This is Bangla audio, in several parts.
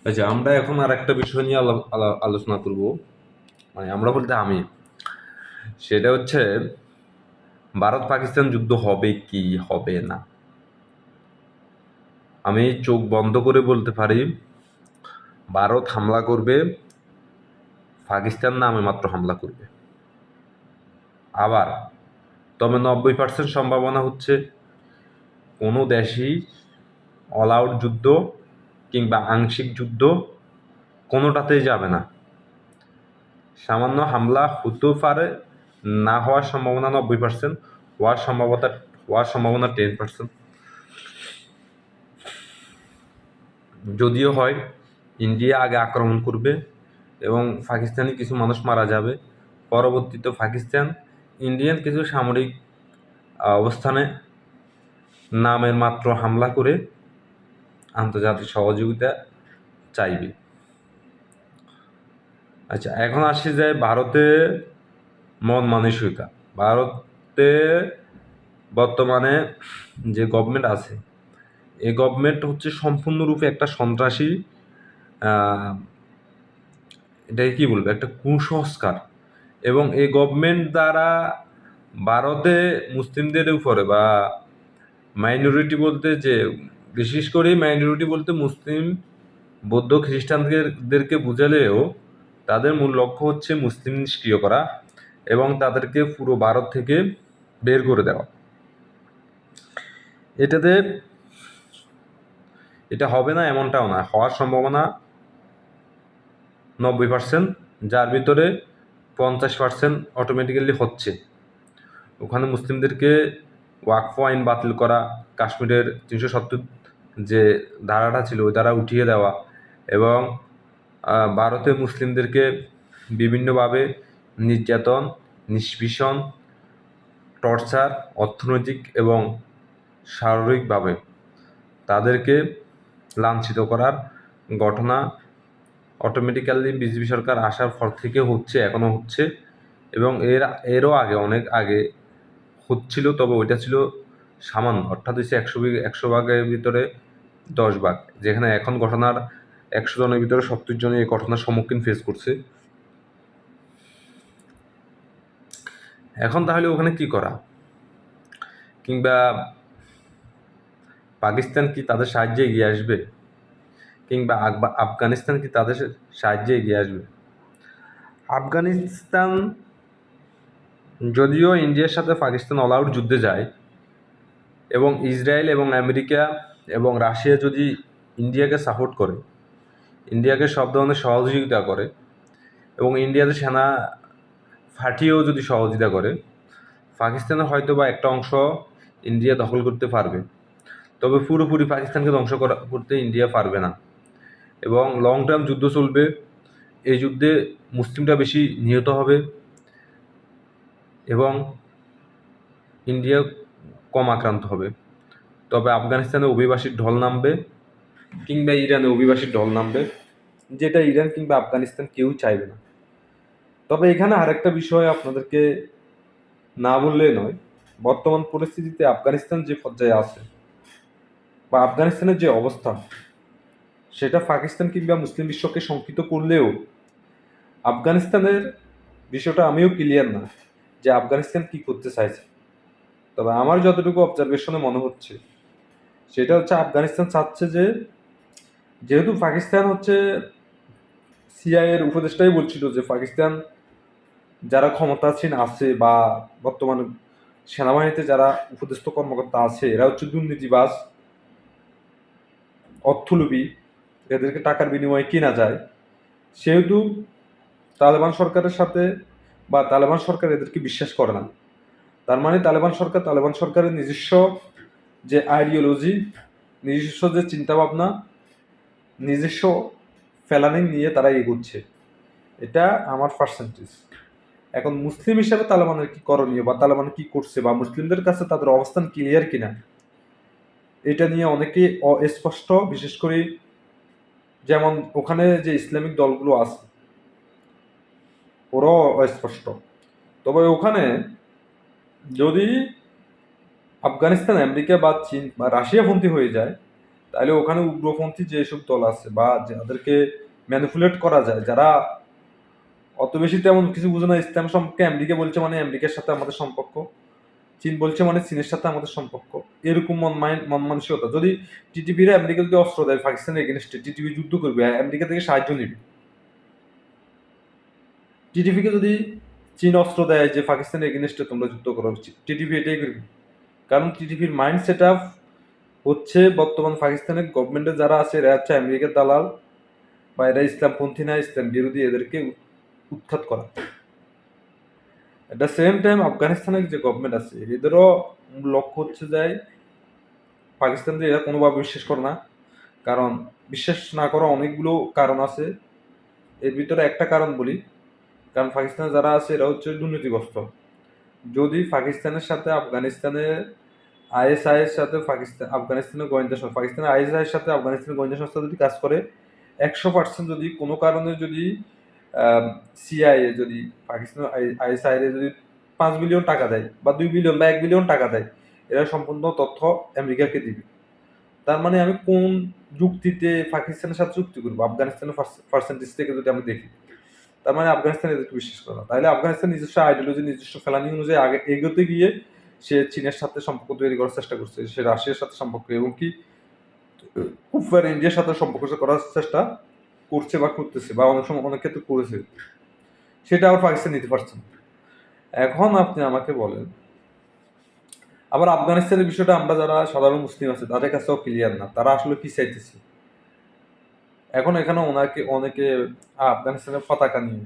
আচ্ছা, আমরা এখন আর একটা বিষয় নিয়ে আলোচনা করব। মানে আমরা বলতে আমি, সেটা হচ্ছে ভারত পাকিস্তান যুদ্ধ হবে কি হবে না। আমি চোখ বন্ধ করে বলতে পারি, ভারত হামলা করবে, পাকিস্তান নামে মাত্র হামলা করবে। আবার তবে 90% সম্ভাবনা হচ্ছে কোনো দেশই অল আউট যুদ্ধ কিংবা আংশিক যুদ্ধ কোনোটাতেই যাবে না। সামান্য হামলা হতেও পারে, না হওয়ার সম্ভাবনা 90%, হওয়ার সম্ভাবনা 10%। যদিও হয়, ইন্ডিয়া আগে আক্রমণ করবে এবং পাকিস্তানি কিছু মানুষ মারা যাবে। পরবর্তীতে পাকিস্তান ইন্ডিয়ান কিছু সামরিক অবস্থানে নামের মাত্র হামলা করে আন্তর্জাতিক সহযোগিতা চাইবে। আচ্ছা, এখন আসি যায় ভারতে মন মানসিকতা। ভারতে বর্তমানে যে গভর্নমেন্ট আছে, এই গভর্নমেন্ট হচ্ছে সম্পূর্ণরূপে একটা সন্ত্রাসী, আহ, এটাকে কি বলবো, একটা কুসংস্কার। এবং এই গভর্নমেন্ট দ্বারা ভারতে মুসলিমদের উপরে বা মাইনরিটি বলতে যে, বিশেষ করে মাইনরিটি বলতে মুসলিম, বৌদ্ধ, খ্রিস্টানদেরকে বুঝালেও তাদের মূল লক্ষ্য হচ্ছে মুসলিম নিষ্ক্রিয় করা এবং তাদেরকে পুরো ভারত থেকে বের করে দেওয়া। এটাতে এটা হবে না এমনটাও না, হওয়ার সম্ভাবনা 90%, যার ভিতরে 50% অটোমেটিক্যালি হচ্ছে। ওখানে মুসলিমদেরকে ওয়াকফ আইন বাতিল করা, কাশ্মীরের 370 যে ধারাটা ছিল ওই ধারা উঠিয়ে দেওয়া, এবং ভারতে মুসলিমদেরকে বিভিন্নভাবে নির্যাতন, নিষ্পীষণ, টর্চার, অর্থনৈতিক এবং শারীরিকভাবে তাদেরকে লাঞ্ছিত করার ঘটনা অটোমেটিক্যালি বিজেপি সরকার আসার পর থেকে হচ্ছে, এখনও হচ্ছে। এবং এরও আগে, অনেক আগে হচ্ছিল, তবে ওইটা ছিল সামান্য, অর্থাৎ হচ্ছে 100 ভাগের ভিতরে 10 ভাগ, যেখানে এখন ঘটনার 100 জনের ভিতরে 70 জনই এই ঘটনার সম্মুখীন ফেস করছে। এখন তাহলে ওখানে কি করা, কিংবা পাকিস্তান কি তাদের সাহায্যে এগিয়ে আসবে, কিংবা আফগানিস্তান কি তাদের সাহায্যে এগিয়ে আসবে? আফগানিস্তান, যদিও ইন্ডিয়ার সাথে পাকিস্তান অল আউট যুদ্ধে যায় এবং ইসরায়েল এবং আমেরিকা এবং রাশিয়া যদি ইন্ডিয়াকে সাপোর্ট করে, ইন্ডিয়াকে সব ধরনের সহযোগিতা করে এবং ইন্ডিয়াতে সেনা ফাটিয়েও যদি সহযোগিতা করে, পাকিস্তানের হয়তো বা একটা অংশ ইন্ডিয়া দখল করতে পারবে, তবে পুরোপুরি পাকিস্তানকে ধ্বংস করতে ইন্ডিয়া পারবে না। এবং লং টার্ম যুদ্ধ চলবে। এই যুদ্ধে মুসলিমরা বেশি নিহত হবে এবং ইন্ডিয়া কম আক্রান্ত হবে। তবে আফগানিস্তানে অভিবাসীর ঢল নামবে কিংবা ইরানে অভিবাসীর ঢল নামবে, যেটা ইরান কিংবা আফগানিস্তান কেউ চাইবে না। তবে এখানে আরেকটা বিষয় আপনাদেরকে না বললে নয়, বর্তমান পরিস্থিতিতে আফগানিস্তান যে পর্যায়ে আছে বা আফগানিস্তানের যে অবস্থা, সেটা পাকিস্তান কিংবা মুসলিম বিশ্বকে শঙ্কিত করলেও আফগানিস্তানের বিষয়টা আমিও ক্লিয়ার না যে আফগানিস্তান কি করতে চাইছে। তবে আমার যতটুকু অবজারভেশনে মনে হচ্ছে, সেটা হচ্ছে আফগানিস্তান চাচ্ছে যে, যেহেতু পাকিস্তান হচ্ছে, সিআইএর উপদেষ্টাই বলছিল যে পাকিস্তান যারা ক্ষমতাসীন আছে বা বর্তমান সেনাবাহিনীতে যারা উপদেষ্টা কর্মকর্তা আছে, এরা হচ্ছে দুর্নীতিবাজ, অর্থলোভী, এদেরকে টাকার বিনিময়ে কেনা যায়। সেহেতু তালেবান সরকারের সাথে বা তালেবান সরকার এদেরকে বিশ্বাস করে না। তার মানে তালেবান সরকারের নিজস্ব যে আইডিওলজি, নিজস্ব যে চিন্তাভাবনা, নিজস্ব প্ল্যানিং নিয়ে তারা এগোচ্ছে। এটা আমার পার্সেন্টেজ। এখন মুসলিম হিসাবে তালেবানের কি করণীয় বা তালেবান কি করছে বা মুসলিমদের কাছে তাদের অবস্থান ক্লিয়ার কিনা, এটা নিয়ে অনেকেই অস্পষ্ট। বিশেষ করে যেমন ওখানে যে ইসলামিক দলগুলো আছে, ওরাও অস্পষ্ট। তবে ওখানে যদি আফগানিস্তান আমেরিকা বা চীন বা রাশিয়াপন্থী হয়ে যায়, তাহলে ওখানে উগ্রপন্থী যেসব দল আছে বা যাদেরকে ম্যানিপুলেট করা যায়, যারা অত বেশি তেমন কিছু বুঝে না ইসলাম সম্পর্কে, আমেরিকা বলছে মানে আমেরিকার সাথে আমাদের সম্পর্ক, চীন বলছে মানে চীনের সাথে আমাদের সম্পর্ক, এরকম মন মানসিকতা। যদি টিটিপির আমেরিকা যদি অস্ত্র দেয় পাকিস্তানের এগেনস্টে, টিটিপি যুদ্ধ করবে, আমেরিকা থেকে সাহায্য নেবে। টিটিপিকে যদি চীন অস্ত্র দেয় যে পাকিস্তানের এগেনস্টে তোমরা যুদ্ধ করো, টিটিপি এটাই করবে। কারণ টিটিপির মাইন্ড সেট আপ হচ্ছে বর্তমান পাকিস্তানের গভর্নমেন্টে যারা আছে এরা হচ্ছে আমেরিকার দালাল, বা এরা ইসলামপন্থী না, ইসলাম বিরোধী, এদেরকে উৎখাত করা। এট দ্য সেম টাইম আফগানিস্তানের যে গভর্নমেন্ট আছে এদেরও লক্ষ্য হচ্ছে যে পাকিস্তানদের এরা কোনোভাবে বিশ্বাস করে না। কারণ বিশ্বাস না করা অনেকগুলো কারণ আছে, এর ভিতরে একটা কারণ বলি। কারণ পাকিস্তানে যারা আছে এরা হচ্ছে দুর্নীতিগ্রস্ত। যদি পাকিস্তানের সাথে আফগানিস্তানের আইএসআইয়ের সাথে আফগানিস্তানের গোয়েন্দা সংস্থা, পাকিস্তানের আইএসআইয়ের সাথে আফগানিস্তানের গোয়েন্দা সংস্থা যদি কাজ করে, 100% যদি কোনো কারণে যদি সিআইএ যদি পাকিস্তানের আইএসআই যদি 5 বিলিয়ন টাকা দেয় বা 2 বিলিয়ন বা 1 বিলিয়ন টাকা দেয়, এরা সম্পূর্ণ তথ্য আমেরিকাকে দিবে। তার মানে আমি কোন যুক্তিতে পাকিস্তানের সাথে চুক্তি করবো? আফগানিস্তানের পার্সেন্টেজ থেকে যদি আমি দেখি, তার মানে আফগানিস্তান এদেরকে বিশ্বাস করে না। তাহলে আফগানিস্তান নিজস্ব আইডিওলজি, নিজস্ব ফেলানি অনুযায়ী আগে এগোতে গিয়ে সে চীনের সাথে সম্পর্ক তৈরি করার চেষ্টা করছে, সে রাশিয়ার সাথে সম্পর্ক, এবং কি খুব ইন্ডিয়ার সাথে সম্পর্ক করার চেষ্টা করছে বা করতেছে, বা অনেক সময় অনেক ক্ষেত্রে করেছে, সেটা আবার পাকিস্তান নিতে পারছে না। এখন আপনি আমাকে বলেন, আবার আফগানিস্তানের বিষয়টা আমরা যারা সাধারণ মুসলিম আছে তাদের কাছেও ক্লিয়ার না, তারা আসলে কি চাইতেছে। এখন এখানে অনেকে আফগানিস্তানের পতাকা নিয়ে,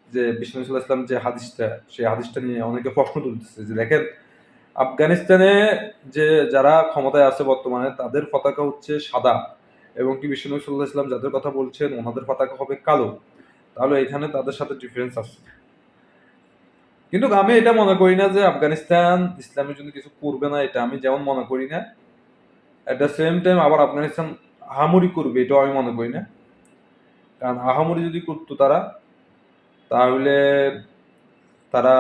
যে বিষ্ণু সাল্লাল্লাহু আলাইহি ওয়াসাল্লাম যে হাদিসটা, সেই হাদিসটা নিয়ে অনেকে প্রশ্ন তুলতেছে যে দেখেন, আফগানিস্তানে যে যারা ক্ষমতায় আছে বর্তমানে তাদের পতাকা হচ্ছে সাদা, এবং কি বিষ্ণু সাল্লাল্লাহু আলাইহি ওয়াসাল্লাম যাদের কথা বলছেন ওনাদের পতাকা হবে কালো। তাহলে এখানে তাদের সাথে ডিফারেন্স আছে। কিন্তু আমি এটা মনে করি না যে আফগানিস্তান ইসলামের জন্য কিছু করবে না, এটা আমি যেমন মনে করি না। অ্যাট দ্য সেম টাইম আবার আফগানিস্তান আহামরি করবে এটাও আমি মনে করি না। কারণ আহামরি যদি করতো তারা, তাহলে তারা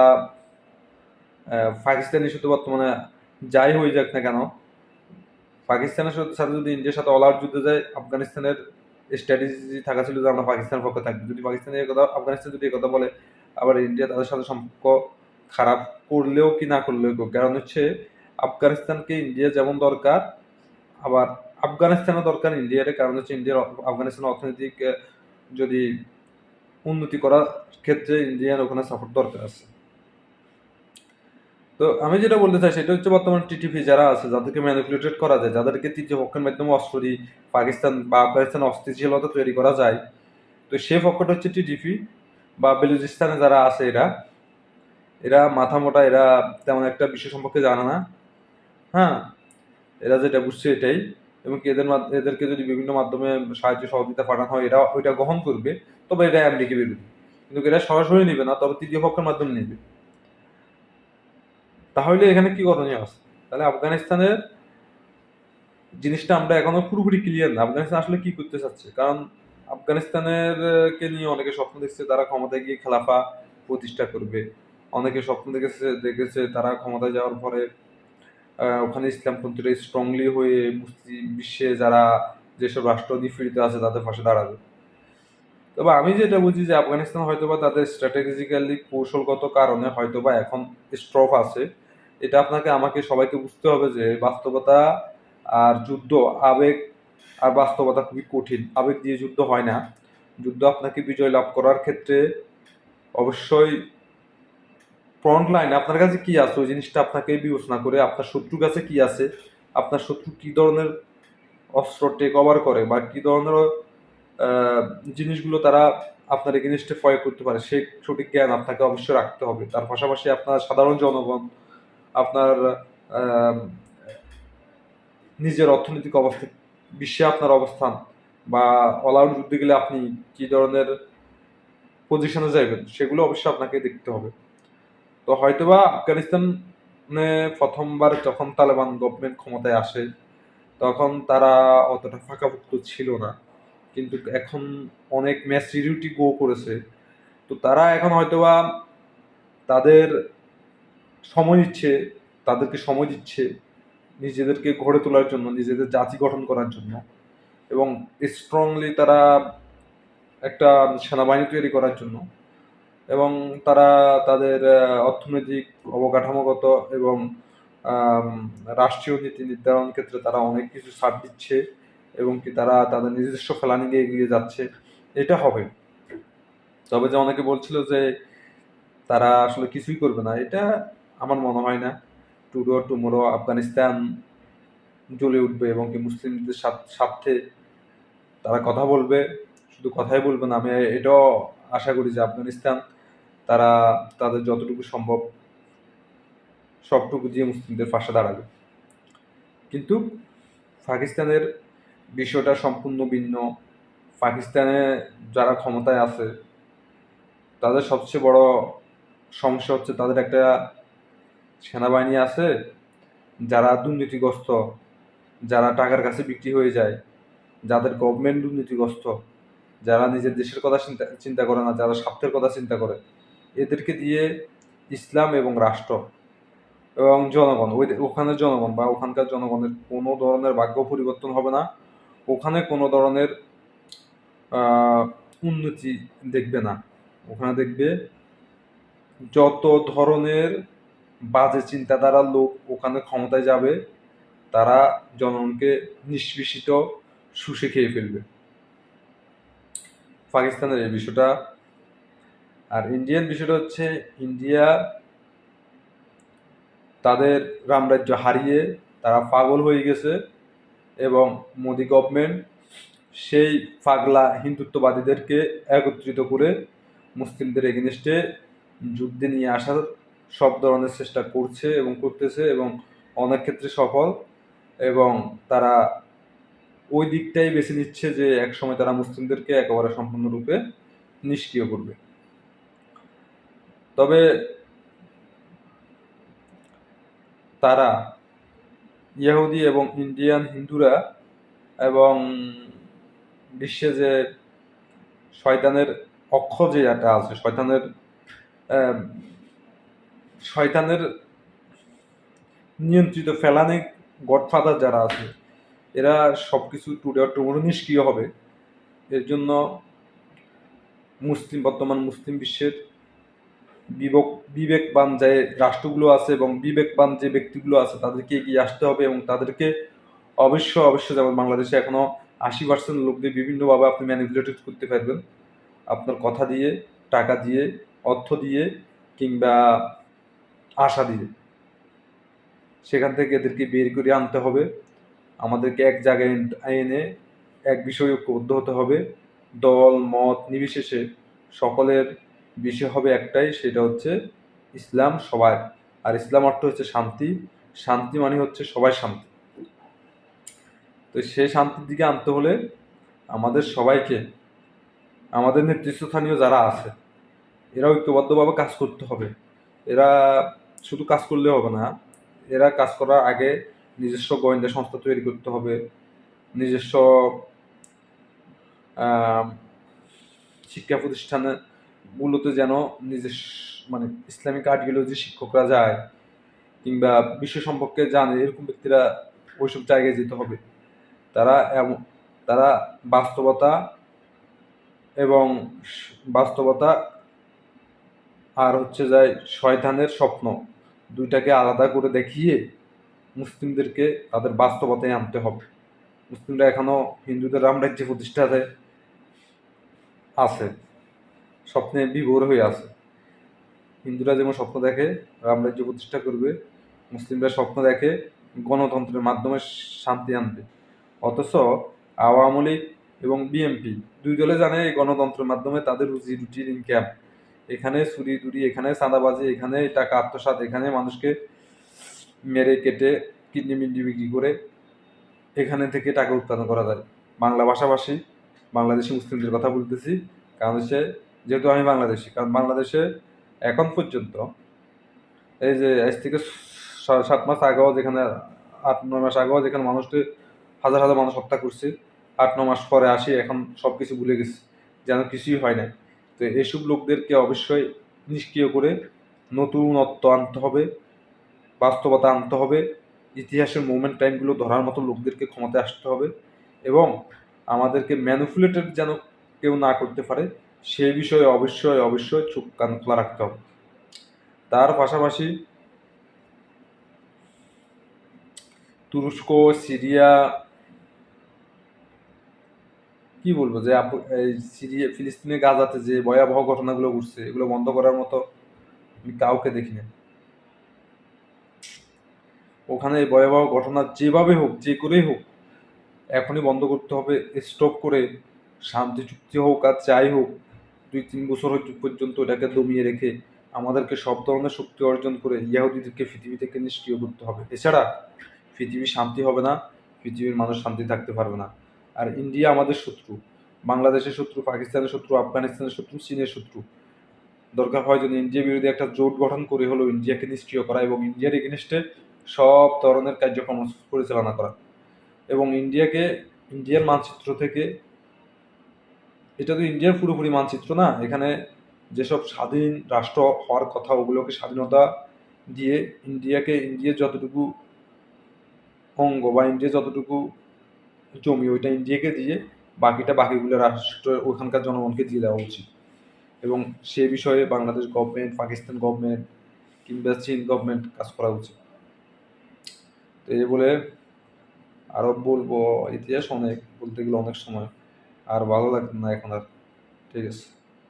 পাকিস্তানের সাথে বর্তমানে যাই হয়ে যাক না কেন, পাকিস্তানের সাথে যদি ইন্ডিয়ার সাথে অল আউট যুদ্ধে যায়, আফগানিস্তানের স্ট্র্যাটেজি থাকা ছিল যে আমরা পাকিস্তানের পক্ষে থাকবো। যদি পাকিস্তানের কথা, আফগানিস্তান যদি কথা বলে, আবার ইন্ডিয়া তাদের সাথে সম্পর্ক খারাপ করলেও কি না করলেও, কারণ হচ্ছে আফগানিস্তানকে ইন্ডিয়া যেমন দরকার, আবার আফগানিস্তানও দরকার ইন্ডিয়ার। কারণ হচ্ছে ইন্ডিয়ার আফগানিস্তানের অর্থনৈতিক যদি উন্নতি করার ক্ষেত্রে ইন্ডিয়ার ওখানে সাপোর্ট দরকার আছে। তো আমি যেটা বলতে চাই সেটা হচ্ছে বর্তমান টিটিপি যারা আছে, যাদেরকে ম্যানিপুলেটেড করা যায়, যাদেরকে তৃতীয় পক্ষের মাধ্যমে অস্ত্র দিয়ে পাকিস্তান বা আফগানিস্তান অস্থিতিশীলতা তৈরি করা যায়, তো সে পক্ষটা হচ্ছে টিটিপি বা বেলুচিস্তানে যারা আছে এরা এরা মাথা মোটা, এরা তেমন একটা বিষয় সম্পর্কে জানে না। হ্যাঁ, এরা যেটা বুঝছে এটাই, এবং এদেরকে যদি বিভিন্ন মাধ্যমে সাহায্য সহযোগিতা পাঠানো হয় এরা ওইটা গ্রহণ করবে, তবে এটা আমেরিকা বিরোধী। কিন্তু এরা সরাসরি নেবে না, তবে তৃতীয় পক্ষের মাধ্যমে নেবে। তাহলে এখানে কি করণীয় আছে? তাহলে আফগানিস্তানের জিনিসটা আমরা এখনো পুরোপুরি ক্লিয়ার না, আফগানিস্তান আসলে কি করতে চাচ্ছে। কারণ আফগানিস্তানের কে নিয়ে অনেকে স্বপ্ন দেখছে তারা ক্ষমতায় গিয়ে খেলাফা প্রতিষ্ঠা করবে, অনেকে স্বপ্ন দেখেছে তারা ক্ষমতায় যাওয়ার পরে ওখানে ইসলামপন্থীরা স্ট্রংলি হয়ে মুসলিম বিশ্বে যারা যেসব রাষ্ট্র নিপীড়িত আছে তাদের পাশে দাঁড়াবে। তবে আমি যেটা বুঝি যে আফগানিস্তান হয়তোবা তাদের স্ট্র্যাটেজিক্যালি কৌশলগত কারণে হয়তোবা এখন স্ট্রফ আছে। এটা আমাকে সবাইকে বুঝতে হবে যে বাস্তবতা আর যুদ্ধ, আবেগ আর বাস্তবতা খুবই কঠিন। আবেগ দিয়ে যুদ্ধ হয় না। যুদ্ধ আপনাকে বিজয় লাভ করার ক্ষেত্রে অবশ্যই ফ্রন্ট লাইন আপনার কাছে কি আছে ওই জিনিসটা আপনাকে বিবেচনা করে, আপনার শত্রুর কাছে কি আছে, আপনার শত্রু কি ধরনের অস্ত্র টেক ওভার করে, বা কি ধরনের জিনিসগুলো তারা আপনার এগেনস্টে প্রয়োগ করতে পারে, সেই সঠিক জ্ঞান আপনাকে অবশ্যই রাখতে হবে। তার পাশাপাশি আপনার সাধারণ জনগণ, আপনার নিজের অর্থনৈতিক অবস্থা, বিশ্বে আপনার অবস্থান, বা অল আউট যুদ্ধে গেলে আপনি কি ধরনের পজিশনে যাইবেন, সেগুলো অবশ্যই আপনাকে দেখতে হবে। তো হয়তোবা আফগানিস্তানে প্রথমবার যখন তালেবান গভর্নমেন্ট ক্ষমতায় আসে তখন তারা অতটা ফাঁকাপুক্ত ছিল না, কিন্তু এখন অনেক ম্যাচুরিটি গো করেছে। তো তারা এখন হয়তোবা তাদের সময় নিচ্ছে, তাদেরকে সময় দিচ্ছে নিজেদেরকে গড়ে তোলার জন্য, নিজেদের জাতি গঠন করার জন্য, এবং স্ট্রংলি তারা একটা সেনাবাহিনী তৈরি করার জন্য, এবং তারা তাদের অর্থনৈতিক, অবকাঠামোগত এবং আম, রাষ্ট্রীয় নীতি নির্ধারণ ক্ষেত্রে তারা অনেক কিছু ছাড় দিচ্ছে, এবং কি তারা তাদের নিজস্ব প্ল্যানিংয়ে এগিয়ে যাচ্ছে। এটা হবে। তবে যে অনেকে বলছিল যে তারা আসলে কিছুই করবে না, এটা আমার মনে হয় না। টুডে অর টুমোরো আফগানিস্তান জ্বলে উঠবে, এবং কি মুসলিমদের স্বার্থে তারা কথা বলবে। শুধু কথাই বলবে না, আমি এটাও আশা করি যে আফগানিস্তান তারা তাদের যতটুকু সম্ভব সবটুকু দিয়ে মুসলিমদের পাশে দাঁড়াবে। কিন্তু পাকিস্তানের বিষয়টা সম্পূর্ণ ভিন্ন। পাকিস্তানে যারা ক্ষমতায় আছে তাদের সবচেয়ে বড় সমস্যা হচ্ছে তাদের একটা সেনাবাহিনী আছে যারা দুর্নীতিগ্রস্ত, যারা টাকার কাছে বিক্রি হয়ে যায়, যাদের গভর্নমেন্ট দুর্নীতিগ্রস্ত, যারা নিজের দেশের কথা চিন্তা করে না, যারা স্বার্থের কথা চিন্তা করে, এদেরকে দিয়ে ইসলাম এবং রাষ্ট্র এবং জনগণ, ওখানের জনগণ বা ওখানকার জনগণের কোনো ধরনের ভাগ্য পরিবর্তন হবে না। ওখানে কোনো ধরনের উন্নতি দেখবে না। ওখানে দেখবে যত ধরনের বাজে চিন্তাধারার লোক ওখানে ক্ষমতায় যাবে, তারা জনগণকে নিষ্পেষিত শুষে খেয়ে ফেলবে। পাকিস্তানের এই বিষয়টা। আর ইন্ডিয়ান বিষয়টা হচ্ছে, ইন্ডিয়া তাদের রামরাজ্য হারিয়ে তারা পাগল হয়ে গেছে, এবং মোদি গভর্নমেন্ট সেই পাগলা হিন্দুত্ববাদীদেরকে একত্রিত করে মুসলিমদের এগেনস্টে যুদ্ধে নিয়ে আসার সব ধরনের চেষ্টা করছে এবং করতেছে, এবং অনেক ক্ষেত্রে সফল। এবং তারা ওই দিকটাই বেছে নিচ্ছে যে একসময় তারা মুসলিমদেরকে একেবারে সম্পূর্ণরূপে নিষ্ক্রিয় করবে। তবে তারা ইহুদি এবং ইন্ডিয়ান হিন্দুরা এবং বিশ্বে যে শয়তানের অক্ষ যে একটা আছে, শয়তানের নিয়ন্ত্রিত ফেলানি গডফাদার যারা আছে, এরা সব কিছু টুডে অর টুমোরো নিষ্ক্রিয় হবে। এর জন্য বর্তমান মুসলিম বিশ্বের বিবেকবান যে রাষ্ট্রগুলো আছে এবং বিবেকবান যে ব্যক্তিগুলো আছে তাদেরকে এগিয়ে আসতে হবে, এবং তাদেরকে অবশ্যই যেমন বাংলাদেশে এখনো 80% লোকদের বিভিন্নভাবে আপনি ম্যানিপুলেটেড করতে পারবেন, আপনার কথা দিয়ে, টাকা দিয়ে, অর্থ দিয়ে, কিংবা আশা দিয়ে। সেখান থেকে এদেরকে বের করে আনতে হবে। আমাদেরকে এক জায়গায় এনে এক বিষয়ে ঐক্যবদ্ধ হতে হবে। দল মত নির্বিশেষে সকলের বিষয় হবে একটাই, সেটা হচ্ছে ইসলাম সবার। আর ইসলাম অর্থ হচ্ছে শান্তি। শান্তি মানে হচ্ছে সবাই শান্তি। তো সেই শান্তির দিকে আনতে হলে আমাদের সবাইকে, আমাদের নেতৃত্বস্থানীয় যারা আছে, এরা ঐক্যবদ্ধভাবে কাজ করতে হবে। এরা শুধু কাজ করলে হবে না, এরা কাজ করার আগে নিজস্ব গোয়েন্দা সংস্থা তৈরি করতে হবে, নিজস্ব শিক্ষা প্রতিষ্ঠানে গুলোতে যেন নিজস্ব মানে ইসলামিক আইডিওলজি শিক্ষকরা যায়, কিংবা বিশ্ব সম্পর্কে জানে, এরকম ব্যক্তিরা ওইসব জায়গায় যেতে হবে। তারা বাস্তবতা এবং বাস্তবতা আর হচ্ছে যায় শয়তানের স্বপ্ন, দুইটাকে আলাদা করে দেখিয়ে মুসলিমদেরকে তাদের বাস্তবতায় আনতে হবে। মুসলিমরা এখনো হিন্দুদের রামরাজ্য প্রতিষ্ঠাতে আছে, স্বপ্নে বিভোর হয়ে আছে। হিন্দুরা যেমন স্বপ্ন দেখে রামরাজ্য প্রতিষ্ঠা করবে, মুসলিমরা স্বপ্ন দেখে গণতন্ত্রের মাধ্যমে শান্তি আনবে। অথচ আওয়ামী লীগ এবং বিএনপি দুই দলে জানে এই গণতন্ত্রের মাধ্যমে তাদের রুজি রুটির ইনকাম। এখানে চুরি টুরি, এখানে চাঁদাবাজি, এখানে টাকা আত্মসাৎ, এখানে মানুষকে মেরে কেটে কিডনি মিডনি বিক্রি করে এখানে থেকে টাকা উৎপাদন করা যায়। বাংলা ভাষাভাষী বাংলাদেশি মুসলিমদের কথা বলতেছি, কারণ হচ্ছে যেহেতু আমি বাংলাদেশি, কারণ বাংলাদেশে এখন পর্যন্ত এই যে আজ থেকে 7 মাস আগেও, যেখানে 8-9 মাস আগেও যেখানে মানুষকে হাজার হাজার মানুষ হত্যা করছে, 8-9 মাস পরে আসি এখন সব কিছু ভুলে গেছি, যেন কিছুই হয় না। তো এসব লোকদেরকে অবশ্যই নিষ্ক্রিয় করে নতুনত্ব আনতে হবে, বাস্তবতা আনতে হবে, ইতিহাসের মোমেন্ট টাইমগুলো ধরার মতো লোকদেরকে ক্ষমতায় আসতে হবে এবং আমাদেরকে ম্যানিপুলেটেড যেন কেউ না করতে পারে সেই বিষয়ে অবশ্যই অবশ্যই চোখ কান খোলা রাখতে হবে। তার পাশাপাশি তুরস্ক, সিরিয়া, কি বলবো যে এই সিরিয়া ফিলিস্তিনের গাজাতে যে ভয়াবহ ঘটনাগুলো ঘটছে এগুলো বন্ধ করার মতো আমি কাউকে দেখি না। ওখানে এই ভয়াবহ ঘটনা যেভাবে হোক যে করেই হোক এখনই বন্ধ করতে হবে, স্টপ করে শান্তি চুক্তি হোক আর যাই হোক 2-3 বছর পর্যন্ত এটাকে দমিয়ে রেখে আমাদেরকে সব ধরনের শক্তি অর্জন করে ইহুদিদেরকে পৃথিবী থেকে নিষ্ক্রিয় করতে হবে। এছাড়া পৃথিবী শান্তি হবে না, পৃথিবীর মানুষ শান্তি থাকতে পারবে না। আর ইন্ডিয়া আমাদের শত্রু, বাংলাদেশের শত্রু, পাকিস্তানের শত্রু, আফগানিস্তানের শত্রু, চীনের শত্রু। দরকার হয় যদি ইন্ডিয়া বিরোধী একটা জোট গঠন করে হলেও ইন্ডিয়াকে নিষ্ক্রিয় করা এবং ইন্ডিয়ার এগেনস্টে সব ধরনের কার্যক্রম পরিচালনা করা এবং ইন্ডিয়ার মানচিত্র থেকে, এটা তো ইন্ডিয়ার পুরোপুরি মানচিত্র না, এখানে যেসব স্বাধীন রাষ্ট্র হওয়ার কথা ওগুলোকে স্বাধীনতা দিয়ে ইন্ডিয়ার যতটুকু অঙ্গ বা ইন্ডিয়া যতটুকু জমি ওইটা ইন্ডিয়াকে দিয়ে বাকিগুলো রাষ্ট্র ওখানকার জনগণকে দিয়ে দেওয়া উচিত এবং সে বিষয়ে বাংলাদেশ গভর্নমেন্ট, পাকিস্তান গভর্নমেন্ট কিংবা চীন গভর্নমেন্ট কাজ করা উচিত। তো এই বলে আরো বলবো, ইতিহাস অনেক বলতে গেলে অনেক সময়, আর ভালো লাগবে না এখন আর। ঠিক আছে।